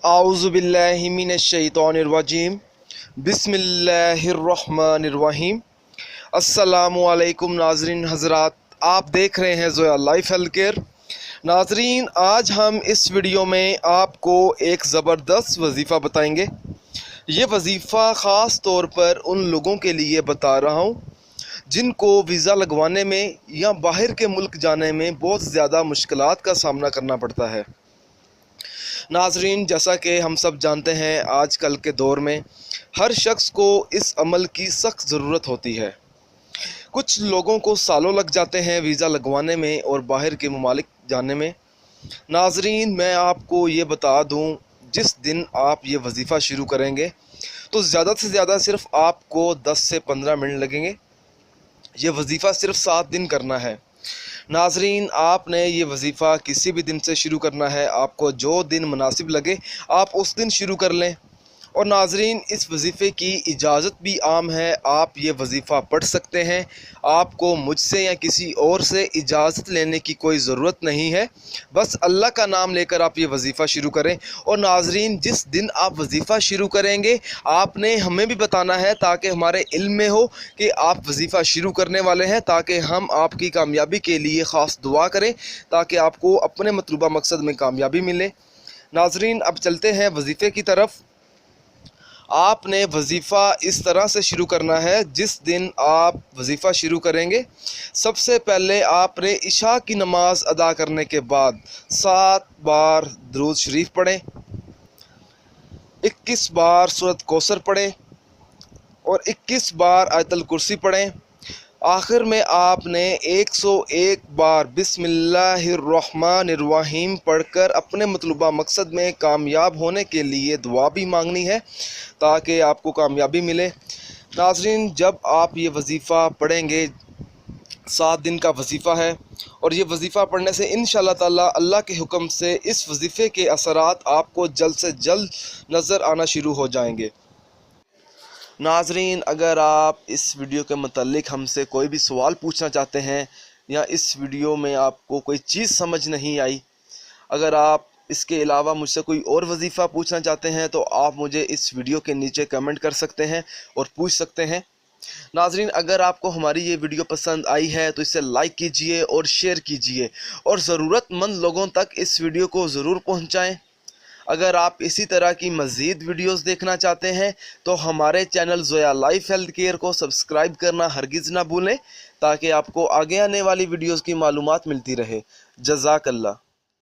आऊज़ुबिल्लाहि मिनश्शैतानिर्रजीम बिस्मिल्लाहिर्रहमानिर्रहीम। अस्सलामु अलैकुम नाज़रीन हज़रात, आप देख रहे हैं ज़ोया लाइफ हेल्थ केयर। नाज़रीन, आज हम इस वीडियो में आपको एक ज़बरदस्त वजीफ़ा बताएंगे। ये वजीफ़ा ख़ास तौर पर उन लोगों के लिए बता रहा हूँ जिनको वीज़ा लगवाने में या बाहर के मुल्क जाने में बहुत ज़्यादा मुश्किलात का सामना करना पड़ता है। नाज़रीन, जैसा कि हम सब जानते हैं, आजकल के दौर में हर शख्स को इस अमल की सख्त ज़रूरत होती है। कुछ लोगों को सालों लग जाते हैं वीज़ा लगवाने में और बाहर के ममालिक जाने में। नाज़रीन, मैं आपको ये बता दूं, जिस दिन आप ये वजीफ़ा शुरू करेंगे तो ज़्यादा से ज़्यादा सिर्फ़ आपको 10 से 15 मिनट लगेंगे। ये वजीफ़ा सिर्फ़ 7 दिन करना है। नाज़रीन, आपने ये वजीफ़ा किसी भी दिन से शुरू करना है। आपको जो दिन मुनासिब लगे आप उस दिन शुरू कर लें। और नाज़रीन, इस वजीफ़े की इजाज़त भी आम है, आप ये वजीफ़ा पढ़ सकते हैं। आपको मुझसे या किसी और से इजाज़त लेने की कोई ज़रूरत नहीं है। बस अल्लाह का नाम लेकर आप ये वजीफ़ा शुरू करें। और नाज़रीन, जिस दिन आप वजीफ़ा शुरू करेंगे आपने हमें भी बताना है, ताकि हमारे इल्म में हो कि आप वजीफ़ा शुरू करने वाले हैं, ताकि हम आपकी कामयाबी के लिए ख़ास दुआ करें, ताकि आपको अपने मतलूबा मकसद में कामयाबी मिले। नाज़रीन, अब चलते हैं वजीफ़े की तरफ। आपने वजीफ़ा इस तरह से शुरू करना है, जिस दिन आप वजीफ़ा शुरू करेंगे सबसे पहले आपने इशा की नमाज अदा करने के बाद 7 बार दुरूद शरीफ पढ़ें, 21 बार सूरत कौसर पढ़ें और 21 बार आयतल कुर्सी पढ़ें। आखिर में आपने 101 बार बिस्मिल्लाहिर्रहमानिर्रहीम पढ़कर अपने मतलूबा मकसद में कामयाब होने के लिए दुआ भी मांगनी है, ताकि आपको कामयाबी मिले। नाज़रीन, जब आप ये वजीफ़ा पढ़ेंगे, 7 दिन का वजीफ़ा है, और ये वजीफ़ा पढ़ने से इंशाअल्लाह ताला अल्लाह के हुक्म से इस वजीफ़े के असरात आपको जल्द से जल्द नज़र आना शुरू हो जाएंगे। नाज़रीन, अगर आप इस वीडियो के मुतालिक हमसे कोई भी सवाल पूछना चाहते हैं या इस वीडियो में आपको कोई चीज़ समझ नहीं आई, अगर आप इसके अलावा मुझसे कोई और वजीफ़ा पूछना चाहते हैं तो आप मुझे इस वीडियो के नीचे कमेंट कर सकते हैं और पूछ सकते हैं। नाज़रीन, अगर आपको हमारी ये वीडियो पसंद आई है तो इसे लाइक कीजिए और शेयर कीजिए और ज़रूरतमंद लोगों तक इस वीडियो को ज़रूर पहुँचाएँ। अगर आप इसी तरह की मज़ीद वीडियोस देखना चाहते हैं तो हमारे channel Zoya life health care को सब्सक्राइब करना हरगिज़ ना भूलें, ताकि आपको आगे आने वाली वीडियोस की मालूमात मिलती रहे। जज़ाकल्लाह।